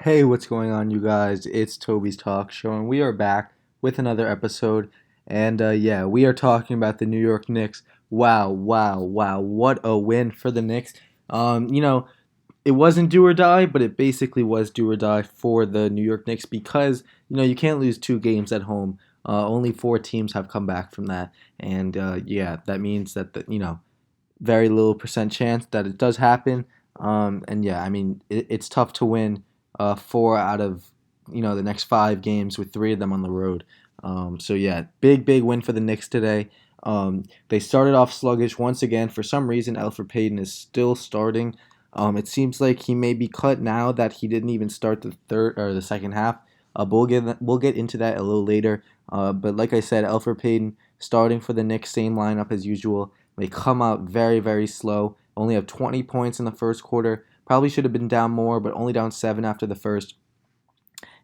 Hey, what's going on, you guys? It's Toby's Talk Show, and we are back with another episode. And yeah, we are talking about the New York Knicks. Wow, wow, wow! What a win for the Knicks. Um, you know, it wasn't do or die, but it basically was do or die for the New York Knicks because you can't lose two games at home. Only four teams have come back from that, and yeah, that means that very little percent chance that it does happen. And yeah, I mean, it's tough to win four out of the next five games with three of them on the road. So yeah, big win for the Knicks today. They started off sluggish once again. For some reason, Alfred Payton is still starting. It seems like he may be cut now that he didn't even start the third or the second half. But we'll get into that a little later. But like I said, Alfred Payton starting for the Knicks, same lineup as usual. They come out very slow. Only have 20 points in the first quarter. Probably should have been down more, but only down 7 after the first.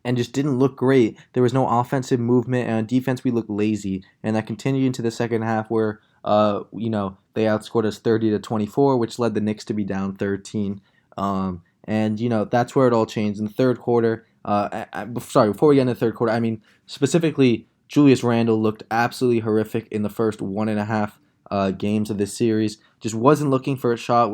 And just didn't look great. There was no offensive movement, and on defense we looked lazy. And that continued into the second half where they outscored us 30-24, which led the Knicks to be down 13. And that's where it all changed in the third quarter. Before we get into the third quarter, I mean specifically Julius Randle looked absolutely horrific in the first 1.5 games of this series. Just wasn't looking for a shot.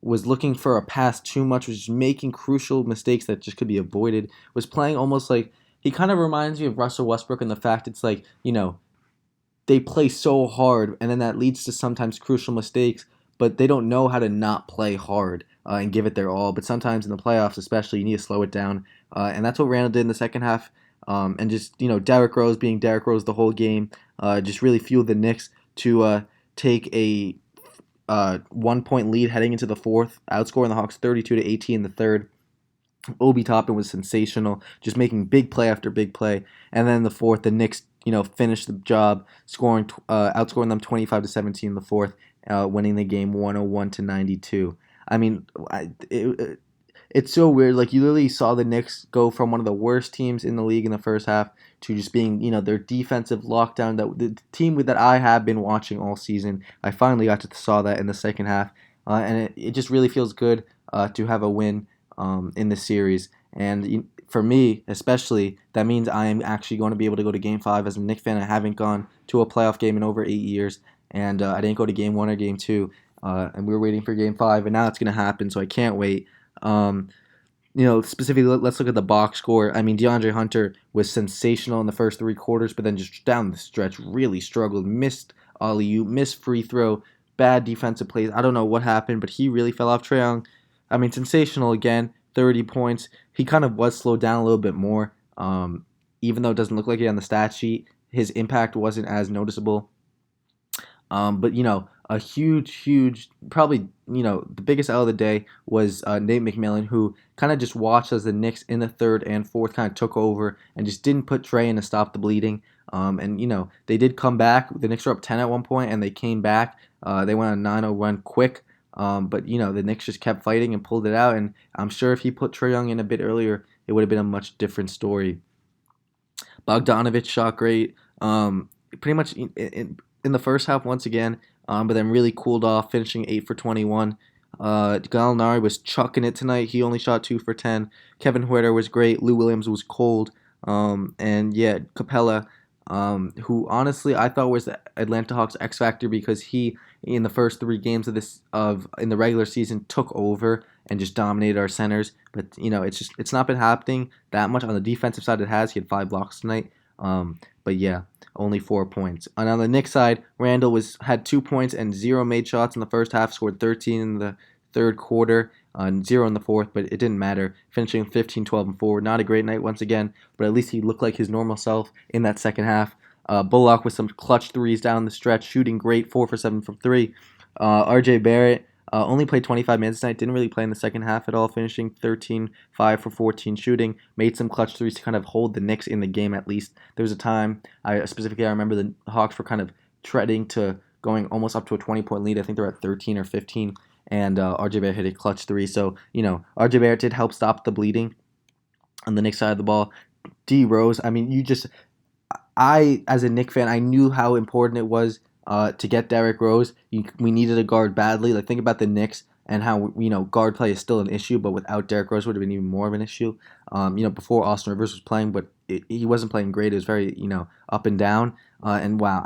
Was looking for a pass too much. Was just making crucial mistakes that just could be avoided. Was playing almost like he kind of reminds me of Russell Westbrook in the fact it's like they play so hard and then that leads to sometimes crucial mistakes. But they don't know how to not play hard and give it their all. But sometimes in the playoffs, especially, you need to slow it down. And that's what Randall did in the second half. And just Derrick Rose being Derrick Rose the whole game, just really fueled the Knicks to take a 1 point lead heading into the fourth, outscoring the Hawks 32-18 in the third. Obi Toppin was sensational, just making big play after big play. And then in the fourth, the Knicks, finished the job, outscoring them 25-17 in the fourth, winning the game 101-92. I mean, it's so weird. Like, you literally saw the Knicks go from one of the worst teams in the league in the first half to just being, their defensive lockdown. That the team that I have been watching all season. I finally got to saw that in the second half, and it just really feels good to have a win in the series. And for me, especially, that means I am actually going to be able to go to Game 5 as a Knicks fan. I haven't gone to a playoff game in over 8 years, and I didn't go to Game 1 or Game 2, and we were waiting for Game 5, and now it's going to happen, so I can't wait. Um, Specifically, let's look at the box score. I mean, DeAndre Hunter was sensational in the first three quarters, but then just down the stretch really struggled. Missed alley-oop, missed free throw, bad defensive plays. I don't know what happened, but he really fell off. Trae Young, I mean, sensational again, 30 points. He kind of was slowed down a little bit more, even though it doesn't look like it on the stat sheet. His impact wasn't as noticeable. But a huge, probably the biggest L of the day was Nate McMillan, who kind of just watched as the Knicks in the third and fourth kind of took over and just didn't put Trey in to stop the bleeding. And they did come back. The Knicks were up 10 at one point, and they came back. They went on a 9-0 run quick. But the Knicks just kept fighting and pulled it out. And I'm sure if he put Trey Young in a bit earlier, it would have been a much different story. Bogdanovich shot great. Pretty much in the first half once again, but then really cooled off, finishing 8 for 21. Gallinari was chucking it tonight. He only shot 2 for 10. Kevin Huerter was great. Lou Williams was cold. And yeah, Capella, who honestly I thought was the Atlanta Hawks X factor because he in the first three games in the regular season took over and just dominated our centers. But it's not been happening that much on the defensive side. It has. He had 5 blocks tonight. But yeah, only 4 points. And on the Knicks side, Randall had 2 points and 0 made shots in the first half, scored 13 in the third quarter, and 0 in the fourth, but it didn't matter. Finishing 15, 12, and 4. Not a great night once again, but at least he looked like his normal self in that second half. Bullock with some clutch threes down the stretch, shooting great, 4 for 7 from 3. RJ Barrett only played 25 minutes tonight, didn't really play in the second half at all, finishing 13, 5 for 14 shooting, made some clutch threes to kind of hold the Knicks in the game at least. There was a time, I remember the Hawks were kind of treading to going almost up to a 20-point lead. I think they're at 13 or 15, and RJ Barrett hit a clutch three. So, RJ Barrett did help stop the bleeding on the Knicks side of the ball. D Rose, I mean, as a Knicks fan, I knew how important it was to get Derrick Rose. We needed a guard badly. Like, think about the Knicks and how guard play is still an issue, but without Derrick Rose would have been even more of an issue. Before Austin Rivers was playing, but he wasn't playing great. It was very up and down. And wow,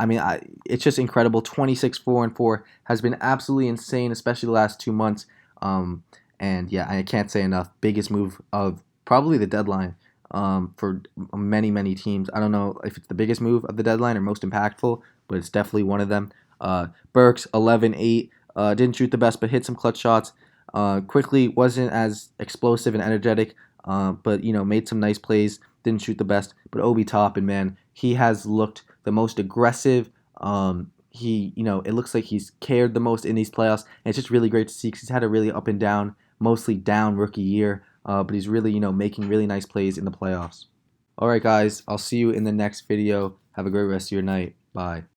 it's just incredible. 26-4-4 has been absolutely insane, especially the last 2 months. And yeah, I can't say enough. Biggest move of probably the deadline for many, many teams. I don't know if it's the biggest move of the deadline or most impactful, but it's definitely one of them. Burks, 11-8. Didn't shoot the best, but hit some clutch shots. Quickly wasn't as explosive and energetic, but made some nice plays. Didn't shoot the best, but Obi Toppin, man, he has looked the most aggressive. It looks like he's cared the most in these playoffs, and it's just really great to see because he's had a really up and down, mostly down rookie year, but he's really making really nice plays in the playoffs. All right, guys, I'll see you in the next video. Have a great rest of your night. Bye.